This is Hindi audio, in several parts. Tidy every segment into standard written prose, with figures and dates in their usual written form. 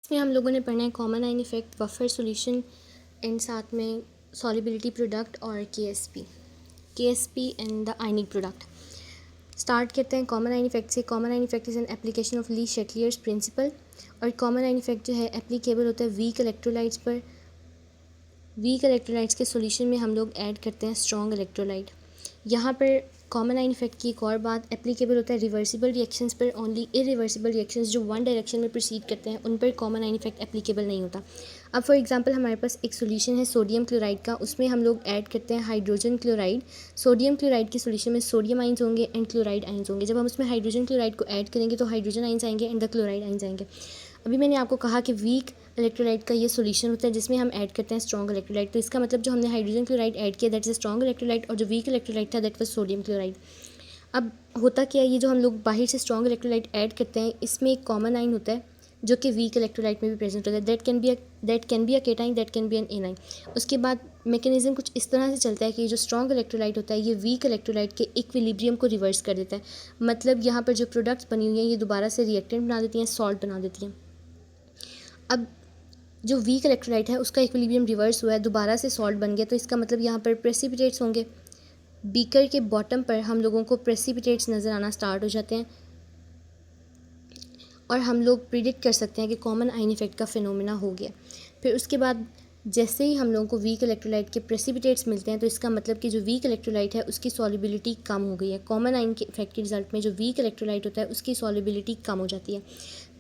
इसमें हम लोगों ने पढ़ना है common ion effect, buffer solution and साथ में सॉल्युबिलिटी प्रोडक्ट और KSP and the ionic product. Start करते हैं कॉमन आयन इफेक्ट से। Common ion effect is an application of Le Chatelier's principle. और कॉमन आयन इफेक्ट जो है एप्लीकेबल होता है वीक इलेक्ट्रोलाइट्स पर। वीक इलेक्ट्रोलाइट्स के सॉल्यूशन में हम लोग ऐड करते हैं स्ट्रॉन्ग इलेक्ट्रोलाइट। यहाँ पर कॉमन आयन इफेक्ट की एक और बात, एप्लीकेबल होता है रिवर्सिबल रिएक्शंस पर ओनली। इरिवर्सिबल रिएक्शंस जो वन डायरेक्शन में प्रोसीड करते हैं उन पर कॉमन आयन इफेक्ट एप्लीकेबल नहीं होता। अब फॉर एग्जांपल हमारे पास एक सॉल्यूशन है सोडियम क्लोराइड का, उसमें हम लोग ऐड करते हैं हाइड्रोजन क्लोराइड। सोडियम क्लोराइड के सॉल्यूशन में सोडियम आइंस होंगे एंड क्लोराइड आइंस होंगे। जब हम उसमें हाइड्रोजन क्लोराइड को ऐड करेंगे तो हाइड्रोजन आइंस आएंगे एंड द क्लोराइड आइंस आएंगे। अभी मैंने आपको कहा कि वीक इलेक्ट्रोलाइट का ये सॉल्यूशन होता है जिसमें हम ऐड करते हैं स्ट्रॉन्ग इलेक्ट्रोलाइट। तो इसका मतलब जो हमने हाइड्रोजन क्लोराइड ऐड किया दैट इज स्ट्रॉन्ग इलेक्ट्रोलाइट, और जो वीक इलेक्ट्रोलाइट था दैट वाज सोडियम क्लोराइड। अब होता क्या है, ये जो हम लोग बाहर से स्ट्रॉन्ग इलेक्ट्रोलाइट ऐड करते हैं इसमें एक कॉमन आइन होता है जो कि वीक इलेक्ट्रोलाइट में भी प्रेजेंट होता है। That can be a cation, that can be an anion. उसके बाद मैकेनिज्म कुछ इस तरह से चलता है कि जो स्ट्रॉन्ग इलेक्ट्रोलाइट होता है ये वीक इलेक्ट्रोलाइट के इक्विलिब्रियम को रिवर्स कर देता है। मतलब यहाँ पर जो प्रोडक्ट्स बनी हुई हैं ये दोबारा से रिएक्टेंट बना देती हैं, सॉल्ट बना देती हैं। अब जो वीक इलेक्ट्रोलाइट है उसका इक्विलिब्रियम रिवर्स हुआ है, दोबारा से सॉल्ट बन गया, तो इसका मतलब यहाँ पर प्रेसिपिटेट्स होंगे। बीकर के बॉटम पर हम लोगों को प्रेसिपिटेट्स नज़र आना स्टार्ट हो जाते हैं और हम लोग प्रिडिक्ट कर सकते हैं कि कॉमन आयन इफेक्ट का फिनोमेना हो गया। फिर उसके बाद जैसे ही हम लोगों को वीक इलेक्ट्रोलाइट के प्रेसिपिटेट्स मिलते हैं तो इसका मतलब कि जो वीक इलेक्ट्रोलाइट है उसकी सॉल्युबिलिटी कम हो गई है। कॉमन आयन के इफेक्ट के रिजल्ट में जो वीक इलेक्ट्रोलाइट होता है उसकी सॉल्युबिलिटी कम हो जाती है।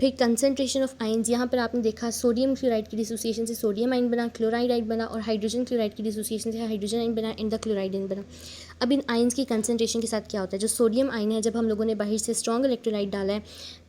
फिर कंसनट्रेशन ऑफ आइंस, यहाँ पर आपने देखा सोडियम क्लोराइड की डिसोसिएशन से सोडियम आइन बना, क्लोराइड आइन बना, और हाइड्रोजन क्लोराइड की डिसोसिएशन से हाइड्रोजन आइन बना एंड द क्लोराइड आइन बना। अब इन आइंस की कंसनट्रेशन के साथ क्या होता है, जो सोडियम आइन है जब हम लोगों ने बाहर से स्ट्रॉन्ग इलेक्ट्रोलाइट डाला है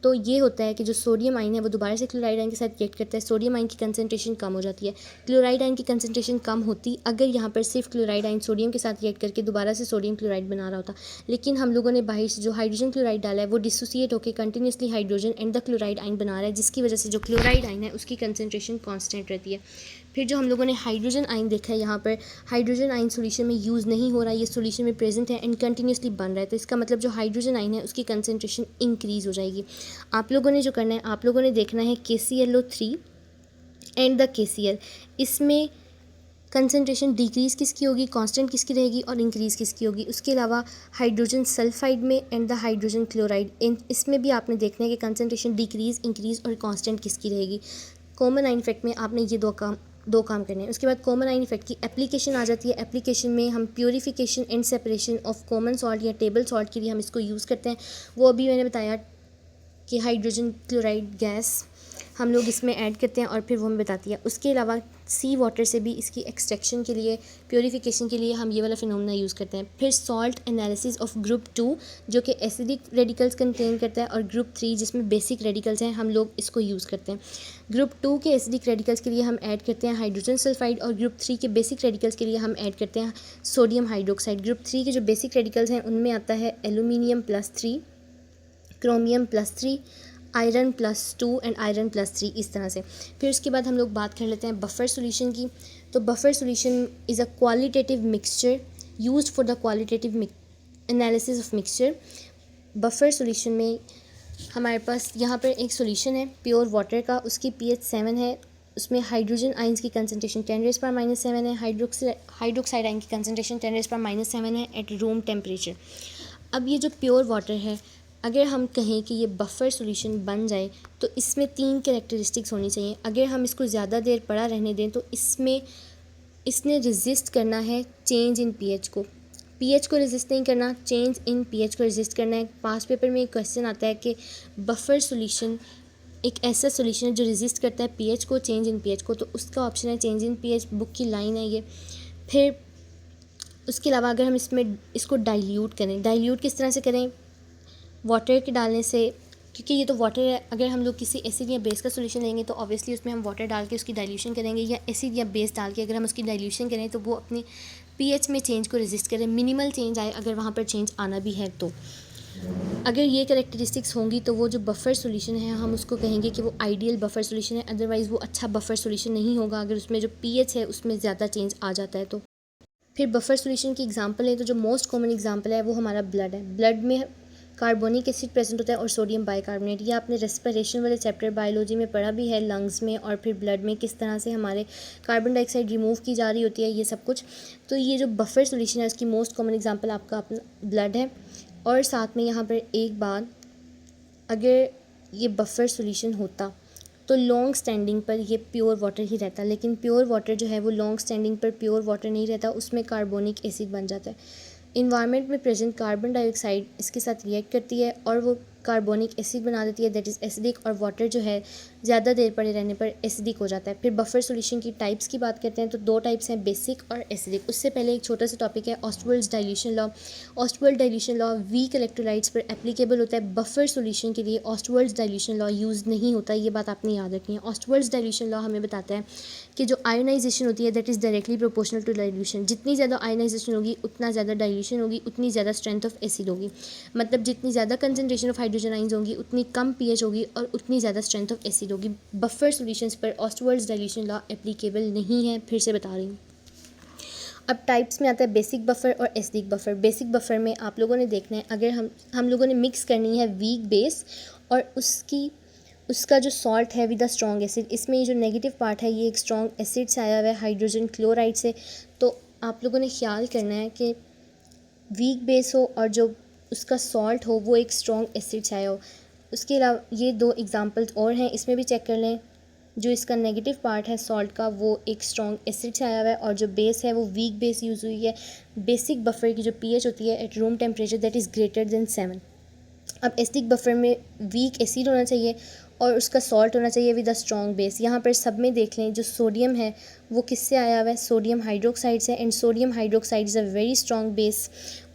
तो ये होता है कि जो सोडियम आइन है वो दोबारा से क्लोराइड आइन के साथ रिएक्ट करता है, सोडियम आइन की कंसनट्रेशन कम हो जाती है। क्लोराइड आइन की कंसनट्रेशन कम होती अगर यहाँ पर सिर्फ क्लोराइड आइन सोडियम के साथ रिएक्ट करके दोबारा से सोडियम क्लोराइड बना रहा होता, लेकिन हम लोगों ने बाहर से जो हाइड्रोजन क्लोराइड डाला है वो डिसोसिएट होकर continuously hydrogen and the chloride आइन बना रहा है, जिसकी वजह से जो क्लोराइड आइन है उसकी कंसनट्रेशन कॉन्स्टेंट रहती है। फिर जो हम लोगों ने हाइड्रोजन आइन देखा है, यहाँ पर हाइड्रोजन आइन सॉल्यूशन में यूज़ नहीं हो रहा, ये सॉल्यूशन में प्रेजेंट है एंड कंटिन्यूसली बन रहा है, तो इसका मतलब जो हाइड्रोजन आइन है उसकी कंसनट्रेशन इंक्रीज़ हो जाएगी। आप लोगों ने जो करना है, आप लोगों ने देखना है KClO3 एंड द KCl। इसमें कंसनट्रेशन डिक्रीज़ किसकी होगी, कांस्टेंट किसकी रहेगी और इंक्रीज़ किसकी होगी। उसके अलावा हाइड्रोजन सल्फाइड में एंड द हाइड्रोजन क्लोराइड इसमें भी आपने देखना है कि कंसनट्रेशन डिक्रीज़, इंक्रीज़ और कांस्टेंट किसकी रहेगी। कॉमन आयन इफेक्ट में आपने ये दो काम करने हैं। उसके बाद कॉमन आयन इफेक्ट की एप्लीकेशन आ जाती है। एप्लीकेशन में हम purification and separation of common salt या टेबल सॉल्ट के लिए हम इसको यूज़ करते हैं। वो अभी मैंने बताया कि हाइड्रोजन क्लोराइड गैस हम लोग इसमें ऐड करते हैं और फिर वो हमें बताती है। उसके अलावा सी वाटर से भी इसकी एक्सट्रैक्शन के लिए, प्योरीफिकेशन के लिए हम ये वाला फिनोमेना यूज़ करते हैं। फिर सॉल्ट एनालिसिस ऑफ ग्रुप 2 जो कि एसिडिक रेडिकल्स कंटेन करता है, और ग्रुप 3 जिसमें बेसिक रेडिकल्स हैं, हम लोग इसको यूज़ करते हैं। ग्रुप 2 के एसिडिक रेडिकल्स के लिए हम ऐड करते हैं हाइड्रोजन सल्फाइड, और ग्रुप 3 के बेसिक रेडिकल्स के लिए हम ऐड करते हैं सोडियम हाइड्रोक्साइड। ग्रुप 3 के जो बेसिक रेडिकल्स हैं उनमें आता है aluminium +3, chromium +3, iron +2 and iron +3, इस तरह से। फिर उसके बाद हम लोग बात कर लेते हैं बफर सॉल्यूशन की। तो buffer solution is a qualitative mixture used for the qualitative analysis of mixture. Buffer solution में हमारे पास यहाँ पर एक सॉल्यूशन है प्योर वाटर का, उसकी pH 7 है, उसमें हाइड्रोजन आइंस की कंसनट्रेशन 10⁻⁻7 है, हाइड्रोक्साइड आइन की कंसनट्रेशन 10⁻⁻7 है एट रूम टेम्परेचर। अब ये जो प्योर वाटर है, अगर हम कहें कि ये बफर सॉल्यूशन बन जाए तो इसमें 3 कैरेक्टरिस्टिक्स होनी चाहिए। अगर हम इसको ज़्यादा देर पड़ा रहने दें तो इसने रेजिस्ट करना है चेंज इन पीएच को। पीएच को रेजिस्ट नहीं करना, चेंज इन पीएच को रेजिस्ट करना है। पास्ट पेपर में एक क्वेश्चन आता है कि बफर सॉल्यूशन एक ऐसा सॉल्यूशन है जो रेजिस्ट करता है पीएच को, चेंज इन पीएच को, तो उसका ऑप्शन है चेंज इन पीएच। बुक की लाइन है ये। फिर उसके अलावा अगर हम इसको डाइल्यूट करें, डाइल्यूट किस तरह से करें, वाटर के डालने से, क्योंकि ये तो वाटर है, अगर हम लोग किसी एसिड या बेस का सॉल्यूशन लेंगे तो ऑब्वियसली उसमें हम वाटर डाल के उसकी डाइल्यूशन करेंगे, या एसिड या बेस डाल के अगर हम उसकी डाइल्यूशन करें तो वो अपनी पीएच में चेंज को रेजिस्ट करें, मिनिमल चेंज आए अगर वहाँ पर चेंज आना भी है तो। अगर ये कैरेक्टरिस्टिक्स होंगी तो वो जो बफर सॉल्यूशन है हम उसको कहेंगे कि वो आइडियल बफर सॉल्यूशन है, अदरवाइज़ वो अच्छा बफर सॉल्यूशन नहीं होगा अगर उसमें जो पीएच है उसमें ज़्यादा चेंज आ जाता है तो। फिर बफर सॉल्यूशन की एग्जांपल है तो जो मोस्ट कॉमन एग्जांपल है वो हमारा ब्लड है। ब्लड में कार्बोनिक एसिड प्रेजेंट होता है और सोडियम बाइकार्बोनेट। ये आपने रेस्पिरेशन वाले चैप्टर बायोलॉजी में पढ़ा भी है, लंग्स में और फिर ब्लड में किस तरह से हमारे कार्बन डाइऑक्साइड रिमूव की जा रही होती है, ये सब कुछ। तो ये जो बफर सोल्यूशन है उसकी मोस्ट कॉमन एग्जांपल आपका अपना ब्लड है। और साथ में यहाँ पर एक बात, अगर ये बफर सोल्यूशन होता तो लॉन्ग स्टैंडिंग पर ये प्योर वाटर ही रहता, लेकिन प्योर वाटर जो है वो लॉन्ग स्टैंडिंग पर प्योर वाटर नहीं रहता, उसमें कार्बोनिक एसिड बन जाता है। इन्वायरमेंट में प्रेजेंट कार्बन डाइऑक्साइड इसके साथ रिएक्ट करती है और वो कार्बोनिक एसिड बना देती है, दैट इज़ एसिडिक, और वाटर जो है ज़्यादा देर पड़े रहने पर एसिडिक हो जाता है। फिर बफर सॉल्यूशन की टाइप्स की बात करते हैं तो दो टाइप्स हैं, बेसिक और एसिडिक। उससे पहले एक छोटा सा टॉपिक है Ostwald's dilution law. Ostwald dilution law weak electrolytes पर एप्लीकेबल होता है, बफर सॉल्यूशन के लिए ऑस्टवर्ल्ड्स डाइल्यूशन लॉ यूज़ नहीं होता, ये बात आपने याद रखनी है। ऑस्टवर्ल्ड्स डाइल्यूशन लॉ हमें बताता है कि जो आयोनाइजेशन होती है that is directly proportional to dilution. जितनी ज़्यादा आयोनाइजेशन होगी उतना ज़्यादा डाइल्यूशन होगी, उतनी ज़्यादा स्ट्रेंथ ऑफ एसिड होगी। मतलब जितनी ज़्यादा कंसनट्रेशन ऑफ हाइड्रोजन आइंस होंगी उतनी कम पीएच होगी और उतनी ज़्यादा स्ट्रेंथ ऑफ एसिड होगी। बफर सॉल्यूशंस पर ऑस्टवर्ल्ड्स डाइल्यूशन लॉ एप्लीकेबल नहीं है, फिर से बता रही हूँ। अब टाइप्स में आता है बेसिक बफर और एसिडिक बफर। बेसिक बफर में आप लोगों ने देखना है, अगर हम लोगों ने मिक्स करनी है वीक बेस और उसका जो सॉल्ट है विद अ स्ट्रॉन्ग एसिड, इसमें ये जो नेगेटिव पार्ट है ये एक स्ट्रॉन्ग एसिड से आया हुआ है, हाइड्रोजन क्लोराइड से। तो आप लोगों ने ख्याल करना है कि वीक बेस हो और जो उसका सॉल्ट हो वो एक स्ट्रॉन्ग एसिड से आया हो। उसके अलावा ये दो एग्जांपल्स और हैं, इसमें भी चेक कर लें। जो इसका नेगेटिव पार्ट है सॉल्ट का वो एक स्ट्रॉन्ग एसिड से आया हुआ है और जो बेस है वो वीक बेस यूज़ हुई है। बेसिक बफर की जो पीएच होती है at room temperature that is greater than 7। अब एसिडिक बफर में वीक एसिड होना चाहिए और उसका सॉल्ट होना चाहिए विद अ स्ट्रॉन्ग बेस। यहाँ पर सब में देख लें, जो सोडियम है वो किससे आया हुआ है, सोडियम हाइड्रोक्साइड से, and sodium hydroxide is a very strong base.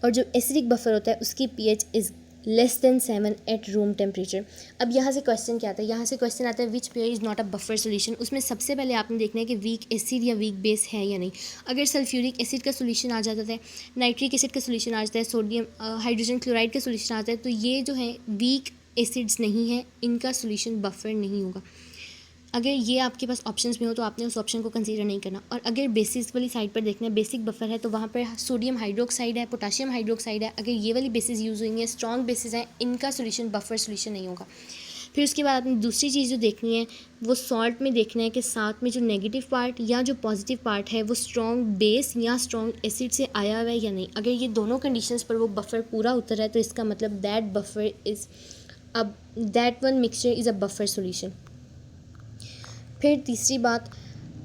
और जो एसिडिक बफर होता है उसकी pH is less than 7 at room temperature. अब यहाँ से क्वेश्चन क्या आता है, यहाँ से क्वेश्चन आता है which pair is not a buffer solution. उसमें सबसे पहले आपने देखना है कि वीक एसिड या वीक बेस है या नहीं। अगर सल्फ्यूरिक एसिड का सोल्यूशन आ जाता है, नाइट्रिक एसिड का सोल्यूशन आ जाता है, सोडियम हाइड्रोजन क्लोराइड का सोल्यूशन आता है, तो ये जो है वीक एसिड्स नहीं है, इनका सोल्यूशन बफर नहीं होगा। अगर ये आपके पास ऑप्शंस में हो तो आपने उस ऑप्शन को कंसीडर नहीं करना। और अगर बेसिस वाली साइड पर देखना है, बेसिक बफर है, तो वहाँ पर सोडियम हाइड्रोक्साइड है, पोटाशियम हाइड्रोक्साइड है। अगर ये वाली बेसिस यूज़ हुई हैं, स्ट्रॉन्ग बेसिस हैं, इनका सोल्यूशन बफर सोल्यूशन नहीं होगा। फिर उसके बाद आपने दूसरी चीज़ जो देखनी है वो सॉल्ट में देखना है कि साथ में जो नेगेटिव पार्ट या जो पॉजिटिव पार्ट है वो स्ट्रॉन्ग बेस या स्ट्रॉन्ग एसिड से आया हुआ है या नहीं। अगर ये दोनों कंडीशंस पर वो बफर पूरा उतर है तो इसका मतलब that one mixture is a buffer solution. फिर तीसरी बात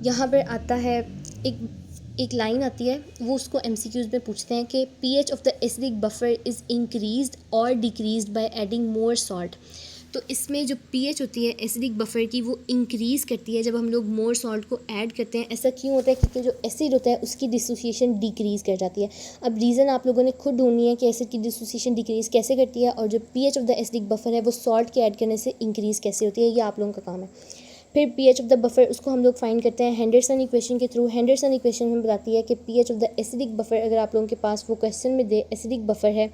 यहाँ पर आता है, एक लाइन आती है, वो उसको एमसीक्यूज़ में पूछते हैं कि pH of the acidic buffer is increased और decreased by adding more salt. तो इसमें जो पीएच होती है एसिडिक बफर की वो इंक्रीज़ करती है जब हम लोग मोर सॉल्ट को ऐड करते हैं। ऐसा क्यों होता है? क्योंकि जो एसिड होता है उसकी डिसोसिएशन डिक्रीज़ कर जाती है। अब रीज़न आप लोगों ने खुद ढूंढनी है कि एसिड की डिसोसिएशन डिक्रीज़ कैसे करती है और जो pH of the acidic buffer है वो सॉल्ट के ऐड करने से इंक्रीज़ कैसे होती है, ये आप लोगों का काम है। फिर पीएच ऑफ द बफर उसको हम लोग फाइंड करते हैं हेंडरसन इक्वेशन के थ्रू। हेंडरसन इक्वेशन हमें बताती है कि pH of the acidic buffer, अगर आप लोगों के पास वो क्वेश्चन में दे एसिडिक बफर है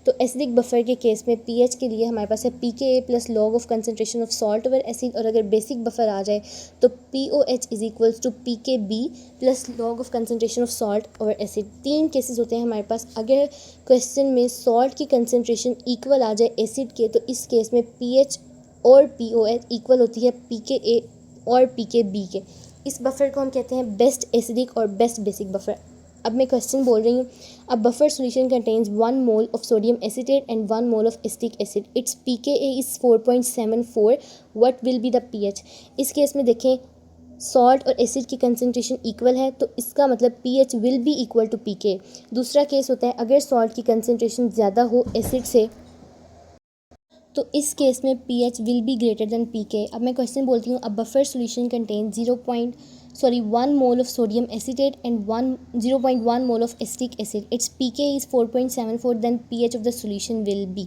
तो एसिडिक बफर के केस में पीएच के लिए हमारे पास है pKa plus log of concentration of salt over acid. और अगर बेसिक बफर आ जाए तो POH is equals to pKb plus log of concentration of salt over acid. 3 cases होते हैं हमारे पास। अगर क्वेश्चन में सॉल्ट की कंसनट्रेशन इक्वल आ जाए एसिड के तो इस केस में pH और POH इक्वल होती है pKa और pKb के। इस बफर को हम कहते हैं बेस्ट एसिडिक और बेस्ट बेसिक बफर। अब मैं क्वेश्चन बोल रही हूँ, a buffer solution contains 1 mole of sodium acetate and 1 mole of acetic acid, it's pKa is 4.74, what will be the pH। इस केस में देखें सॉल्ट और एसिड की कंसनट्रेशन इक्वल है तो इसका मतलब pH will be equal to pKa। दूसरा केस होता है अगर सॉल्ट की कंसनट्रेशन ज़्यादा हो एसिड से तो इस केस में pH will be greater than pKa। अब मैं क्वेश्चन बोलती हूँ, a buffer solution contain 1 mole of sodium acetate and 0.1 mole of acetic acid, it's pKa is 4.74, then pH of the solution will be.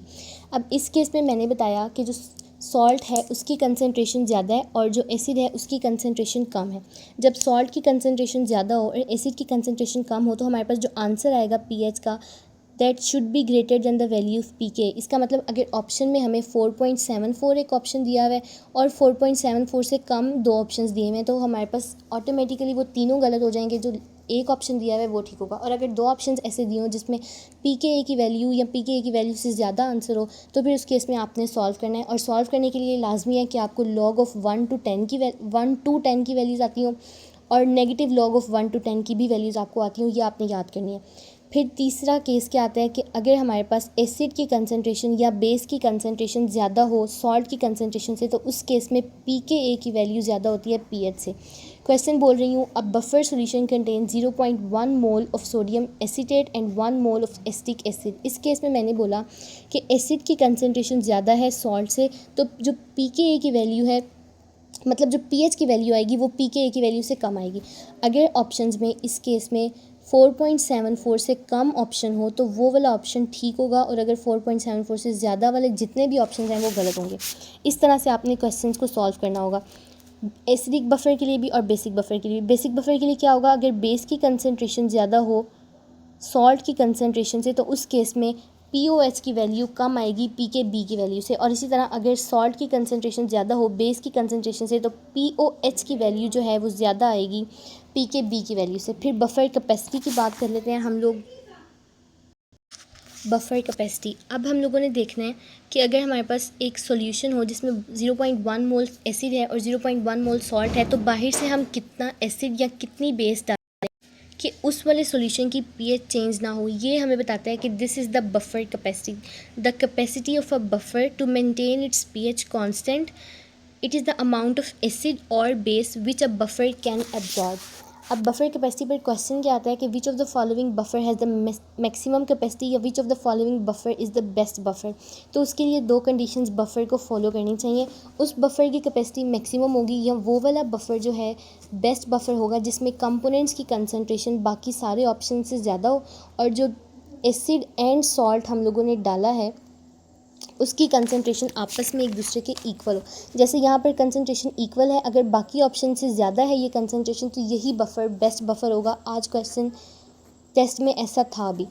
अब इस केस में मैंने बताया कि जो सॉल्ट है उसकी कंसनट्रेशन ज़्यादा है और जो एसिड है उसकी कंसनट्रेशन कम है। जब सॉल्ट की कंसनट्रेशन ज़्यादा हो और एसिड की कंसनट्रेशन कम हो तो हमारे पास जो आंसर आएगा pH का that should be greater than the value of pK. इसका मतलब अगर ऑप्शन में हमें 4.74 एक ऑप्शन दिया हुआ है और 4.74 से कम दो ऑप्शंस दिए हुए हैं, तो हमारे पास ऑटोमेटिकली वो तीनों गलत हो जाएंगे, जो एक ऑप्शन दिया हुआ है वो ठीक होगा। और अगर दो ऑप्शंस ऐसे दिए हों जिसमें पीके की वैल्यू या पीके की वैल्यू से ज़्यादा आंसर हो, तो फिर उस केस में आपने सॉल्व करना है। और सॉल्व करने के लिए लाजमी है कि आपको लॉग ऑफ 1 to 10 की वैल्यूज़ आती हों और नेगेटिव लॉग ऑफ 1 to 10 की भी वैल्यूज़ आपको आती हों, ये आपने याद करनी है। फिर तीसरा केस क्या आता है कि अगर हमारे पास एसिड की कंसनट्रेशन या बेस की कंसनट्रेशन ज़्यादा हो सॉल्ट की कंसनट्रेशन से, तो उस केस में पीके की वैल्यू ज़्यादा होती है पीएच से। क्वेश्चन बोल रही हूँ, a buffer solution contain 0.1 mole of sodium acetate and 1 mole of acetic acid. इस केस में मैंने बोला कि एसिड की कंसनट्रेशन ज़्यादा है सॉल्ट से, तो जो पीके की वैल्यू है, मतलब जो पीएच की वैल्यू आएगी वो पीके की वैल्यू से कम आएगी। अगर ऑप्शंस में इस केस में 4.74 से कम ऑप्शन हो तो वो वाला ऑप्शन ठीक होगा, और अगर 4.74 से ज़्यादा वाले जितने भी ऑप्शन हैं वो गलत होंगे। इस तरह से आपने क्वेश्चंस को सॉल्व करना होगा, एसिडिक बफर के लिए भी और बेसिक बफर के लिए। बेसिक बफर के लिए क्या होगा, अगर बेस की कंसनट्रेशन ज़्यादा हो सॉल्ट की कंसनट्रेशन से, तो उस केस में पीओएच की वैल्यू कम आएगी पीके की वैल्यू से। और इसी तरह अगर सॉल्ट की कंसनट्रेशन ज़्यादा हो बेस की कंसनट्रेशन से, तो पीओएच की वैल्यू जो है वो ज़्यादा आएगी पीके की वैल्यू से। फिर बफर कैपेसिटी की बात कर लेते हैं हम लोग। बफर कैपेसिटी, अब हम लोगों ने देखना है कि अगर हमारे पास एक सॉल्यूशन हो जिसमें 0.1 मोल एसिड है और 0.1 मोल सॉल्ट है, तो बाहर से हम कितना एसिड या कितनी बेस कि उस वाले सॉल्यूशन की पीएच चेंज ना हो, ये हमें बताता है कि this is the buffer capacity. The capacity of a buffer to maintain its pH constant, it is the amount of acid और base which a buffer can absorb. अब बफर कैपेसिटी पर क्वेश्चन क्या आता है कि which of the following buffer has the maximum capacity या which of the following buffer is the best buffer. तो उसके लिए दो कंडीशंस बफर को फॉलो करनी चाहिए। उस बफर की कैपेसिटी मैक्सिमम होगी या वो वाला बफर जो है बेस्ट बफर होगा जिसमें कंपोनेंट्स की कंसनट्रेशन बाकी सारे ऑप्शन से ज़्यादा हो और जो एसिड एंड सॉल्ट हम लोगों ने डाला है उसकी कंसनट्रेशन आपस में एक दूसरे के इक्वल हो। जैसे यहाँ पर कंसनट्रेशन इक्वल है, अगर बाकी ऑप्शन से ज़्यादा है ये कंसनट्रेशन, तो यही बफर बेस्ट बफर होगा। आज क्वेश्चन टेस्ट में ऐसा था भी।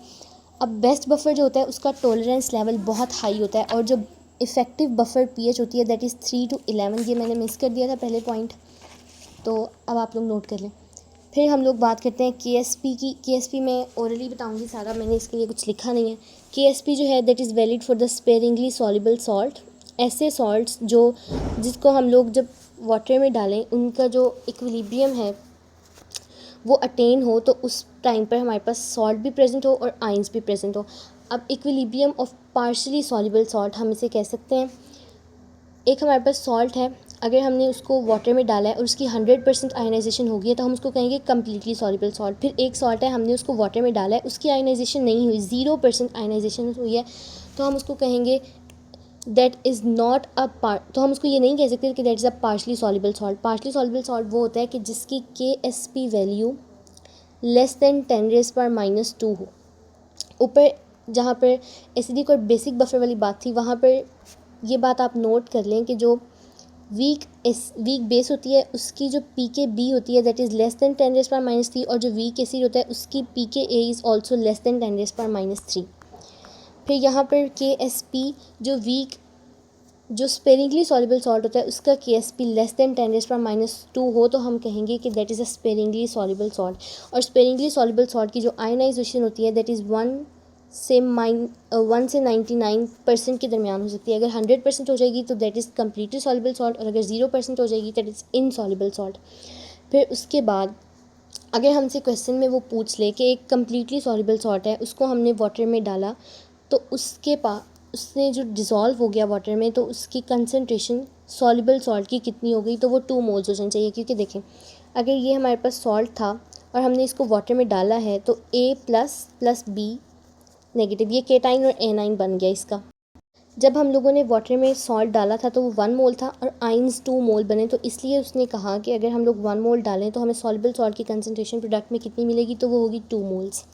अब बेस्ट बफर जो होता है उसका टॉलरेंस लेवल बहुत हाई होता है, और जो इफ़ेक्टिव बफर पीएच होती है दैट इज़ 3 to 11। ये मैंने मिस कर दिया था पहले पॉइंट, तो अब आप लोग नोट कर लें। फिर हम लोग बात करते हैं केएसपी की। केएसपी मैं ओरली बताऊंगी सारा, मैंने इसके लिए कुछ लिखा नहीं है। केएसपी जो है that is valid for the sparingly soluble salt. ऐसे सॉल्ट्स जिसको हम लोग जब वाटर में डालें उनका जो इक्विलिब्रियम है वो अटेन हो, तो उस टाइम पर हमारे पास सॉल्ट भी प्रेजेंट हो और आइंस भी प्रेजेंट हो। अब equilibrium of partially soluble salt हम इसे कह सकते हैं। एक हमारे पास सॉल्ट है, अगर हमने उसको वाटर में डाला है और उसकी 100% आयनाइजेशन हो गई है तो हम उसको कहेंगे कम्प्लीटली सॉल्युबल सॉल्ट। फिर एक सॉल्ट है, हमने उसको वाटर में डाला है, उसकी आयनाइजेशन नहीं हुई, 0% आयनाइजेशन हुई है, तो हम उसको कहेंगे that is not a part. तो हम उसको ये नहीं कह सकते कि that is a partially soluble salt. Partially soluble salt वो होता है कि जिसकी KSP वैल्यू लेस दैन 10⁻² हो। ऊपर जहाँ पर एसिडिक और बेसिक बफर वाली बात थी वहाँ पर ये बात आप नोट कर लें कि जो वीक बेस होती है उसकी जो PKB होती है दैट इज़ लेस दैन 10⁻³ और जो वीक एसिड होता है उसकी PKA is also less than 10⁻3। फिर यहाँ पर KSP जो स्पेरिंगली सॉल्युबल सॉल्ट होता है उसका KSP लेस दैन 10⁻² हो, तो हम कहेंगे कि that is a sparingly soluble salt. और स्पेरिंगली सॉल्युबल सॉल्ट की जो आयनाइजेशन होती है दैट इज़ 1 से 99% के दरमियान हो सकती है। अगर 100% हो जाएगी तो that is completely soluble salt, और अगर 0% हो जाएगी दैट इज़ इनसॉल्युबल सॉल्ट। फिर उसके बाद अगर हमसे क्वेश्चन में वो पूछ ले कि एक कम्प्लीटली सॉल्युबल सॉल्ट है, उसको हमने वाटर में डाला तो उसने जो डिज़ोल्व हो गया वाटर में, तो उसकी कंसनट्रेशन सॉल्युबल सॉल्ट की कितनी हो गई, तो वो 2 मोल्स हो जानी चाहिए। क्योंकि देखें अगर ये हमारे पास सॉल्ट था और हमने इसको वाटर में डाला है तो A++ B नेगेटिव, ये केटाइन और एनाइन बन गया इसका। जब हम लोगों ने वाटर में सॉल्ट डाला था तो वो 1 मोल था और आइंस 2 मोल बने, तो इसलिए उसने कहा कि अगर हम लोग 1 मोल डालें तो हमें सॉल्युबल सॉल्ट की कंसनट्रेशन प्रोडक्ट में कितनी मिलेगी, तो वो होगी 2 मोल्स।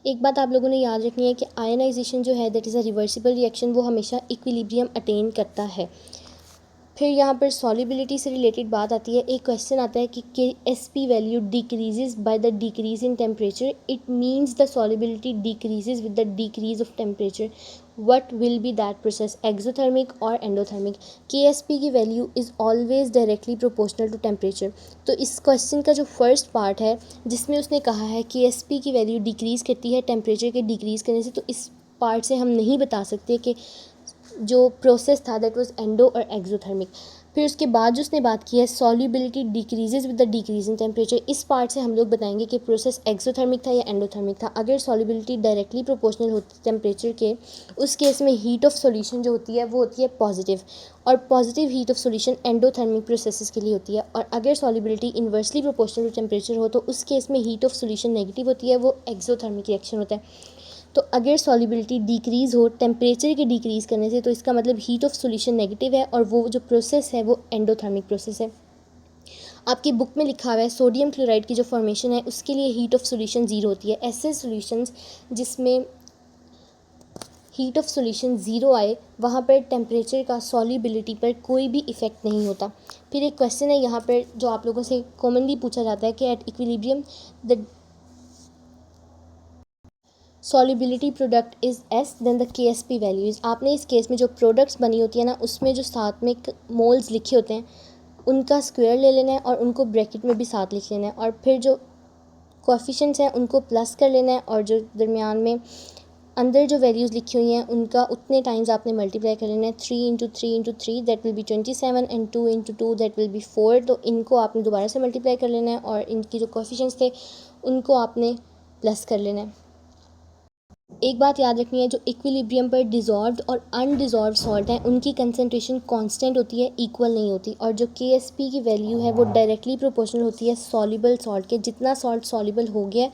एक बात आप लोगों ने याद रखनी है कि आयनाइजेशन जो है that is a reversible reaction, वो हमेशा इक्विलिब्रियम अटेन करता है। फिर यहाँ पर सॉल्युबिलिटी से रिलेटेड बात आती है। एक क्वेश्चन आता है कि KSP value decreases by the decrease in temperature, it means the solubility decreases with the decrease of temperature, what will be that process, exothermic और एंडोथर्मिक। KSP की value is always directly proportional to temperature. तो इस क्वेश्चन का जो फर्स्ट पार्ट है जिसमें उसने कहा है KSP की वैल्यू डिक्रीज़ करती है टेम्परेचर के डिक्रीज़ करने से, तो इस पार्ट से हम नहीं बता सकते कि जो प्रोसेस था दैट वाज एंडो और एक्सोथर्मिक। फिर उसके बाद जो उसने बात की है solubility decreases with the decrease in temperature, इस पार्ट से हम लोग बताएंगे कि प्रोसेस एक्सोथर्मिक था या एंडोथर्मिक था। अगर सॉल्युबिलिटी डायरेक्टली प्रोपोर्शनल होती टेम्परेचर के, उस केस में हीट ऑफ सॉल्यूशन जो होती है वो होती है पॉजिटिव, और positive heat of solution endothermic processes के लिए होती है। और अगर solubility inversely proportional to temperature हो तो उस केस में हीट ऑफ सॉल्यूशन नेगेटिव होती है, वो एक्सोथर्मिक रिएक्शन होता है। तो अगर सॉल्युबिलिटी डिक्रीज़ हो टेम्परेचर के डिक्रीज़ करने से, तो इसका मतलब हीट ऑफ सॉल्यूशन नेगेटिव है और वो जो प्रोसेस है वो एंडोथर्मिक प्रोसेस है। आपकी बुक में लिखा हुआ है सोडियम क्लोराइड की जो फॉर्मेशन है उसके लिए हीट ऑफ सॉल्यूशन 0 होती है। ऐसे सॉल्यूशंस जिसमें हीट ऑफ सॉल्यूशन 0 आए वहाँ पर टेम्परेचर का सॉल्युबिलिटी पर कोई भी इफ़ेक्ट नहीं होता। फिर एक क्वेश्चन है यहाँ पर जो आप लोगों से कॉमनली पूछा जाता है कि at equilibrium the solubility product is S then the KSP values. आपने इस केस में जो प्रोडक्ट्स बनी होती है ना उसमें जो साथ में मोल्स लिखे होते हैं उनका स्क्वायर ले लेना है और उनको ब्रैकेट में भी साथ लिख लेना है, और फिर जो कोएफिशिएंट्स हैं उनको प्लस कर लेना है, और जो दरमियान में अंदर जो वैल्यूज़ लिखी हुई हैं उनका उतने टाइम्स आपने मल्टीप्लाई कर लेना है। 3 × 3 × 3 that will be 27 and 2 × 2 that will be 4। तो इनको आपने दोबारा से मल्टीप्लाई कर लेना है और इनकी जो कोएफिशिएंट्स थे उनको आपने प्लस कर लेना है। एक बात याद रखनी है, जो इक्विलिब्रियम पर डिज़ॉल्व्ड और अनडिज़ॉल्व्ड सॉल्ट हैं उनकी कंसनट्रेशन कांस्टेंट होती है, इक्वल नहीं होती, और जो KSP की वैल्यू है वो डायरेक्टली प्रोपोर्शनल होती है सॉल्युबल सॉल्ट के। जितना सॉल्ट सॉल्युबल हो गया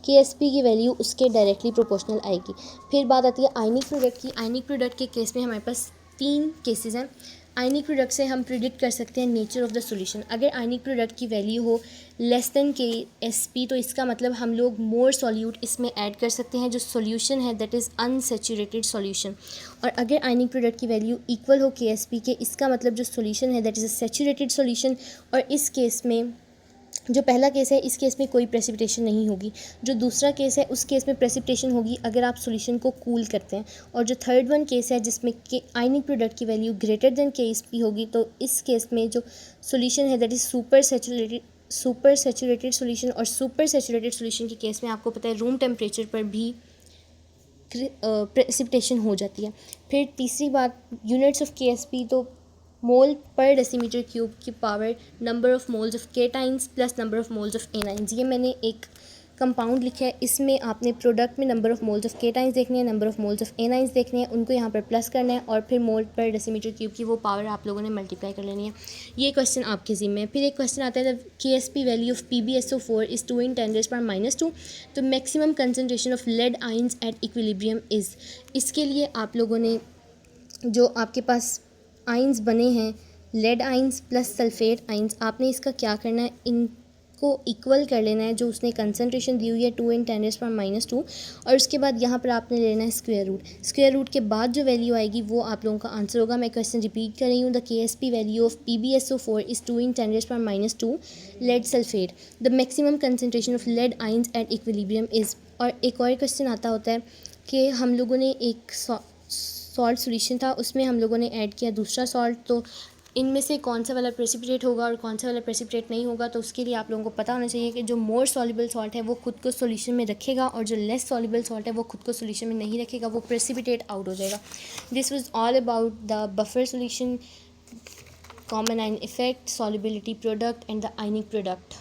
KSP की वैल्यू उसके डायरेक्टली प्रोपोर्शनल आएगी। फिर बात आती है आयनिक प्रोडक्ट की। आयनिक प्रोडक्ट के केस में हमारे पास 3 केसेस हैं। आयनिक प्रोडक्ट से हम प्रिडिक्ट कर सकते हैं नेचर ऑफ द सॉल्यूशन। अगर आयनिक प्रोडक्ट की वैल्यू हो लेस देन KSP तो इसका मतलब हम लोग मोर सॉल्यूट इसमें ऐड कर सकते हैं, जो सॉल्यूशन है दैट इज़ अनसैचुरेटेड सॉल्यूशन। और अगर आयनिक प्रोडक्ट की वैल्यू इक्वल हो KSP के, इसका मतलब जो सॉल्यूशन है that is a saturated solution. और इस केस में जो पहला केस है इस केस में कोई प्रेसिपिटेशन नहीं होगी। जो दूसरा केस है उस केस में प्रेसिपिटेशन होगी अगर आप सॉल्यूशन को कूल करते हैं। और जो थर्ड वन केस है जिसमें के आयनिक प्रोडक्ट की वैल्यू ग्रेटर देन KSP होगी, तो इस केस में जो सॉल्यूशन है that is super saturated solution. और सुपर सैचुरेटेड सॉल्यूशन के केस में आपको पता है रूम टेम्परेचर पर भी प्रेसिपिटेशन हो जाती है। फिर तीसरी बात यूनिट्स ऑफ KSP, तो मोल पर डेसीमीटर क्यूब की power number of moles of cations plus number of moles of anions. ये मैंने एक कंपाउंड लिखा है, इसमें आपने प्रोडक्ट में number of moles of cations देखने हैं, number of moles of anions देखने हैं, उनको यहाँ पर प्लस करना है और फिर मोल पर डेसीमीटर क्यूब की वो पावर आप लोगों ने मल्टीप्लाई कर लेनी है। ये क्वेश्चन आपके ज़िम्मे है। फिर एक क्वेश्चन आता है KSP value of PbSO4 is 2 × 10⁻²। तो maximum concentration of lead ions at equilibrium is. इसके लिए आप लोगों ने जो आपके पास आइंस बने हैं lead ions plus sulphate ions, आपने इसका क्या करना है, इनको इक्वल कर लेना है। जो उसने कंसनट्रेशन दी हुई है 2 × 10⁻², और उसके बाद यहाँ पर आपने लेना है स्क्वायर रूट। स्क्वायर रूट के बाद जो वैल्यू आएगी वो आप लोगों का आंसर होगा। मैं क्वेश्चन रिपीट कर रही हूँ। The KSP value of PbSO4 is 2 × 10⁻² lead sulphate. The maximum concentration of lead ions at equilibrium is. और एक और क्वेश्चन आता होता है कि हम लोगों ने एक सॉल्ट सॉल्यूशन था उसमें हम लोगों ने ऐड किया दूसरा सॉल्ट, तो इनमें से कौन सा वाला प्रेसिपिटेट होगा और कौन सा वाला प्रेसिपिटेट नहीं होगा। तो उसके लिए आप लोगों को पता होना चाहिए कि जो मोर सॉल्युबल सॉल्ट है वो खुद को सॉल्यूशन में रखेगा और जो लेस सॉल्युबल सॉल्ट है वो खुद को सॉल्यूशन में नहीं रखेगा, वो प्रेसिपिटेट आउट हो जाएगा। This was all about the buffer solution, common ion effect, solubility product and the ionic product.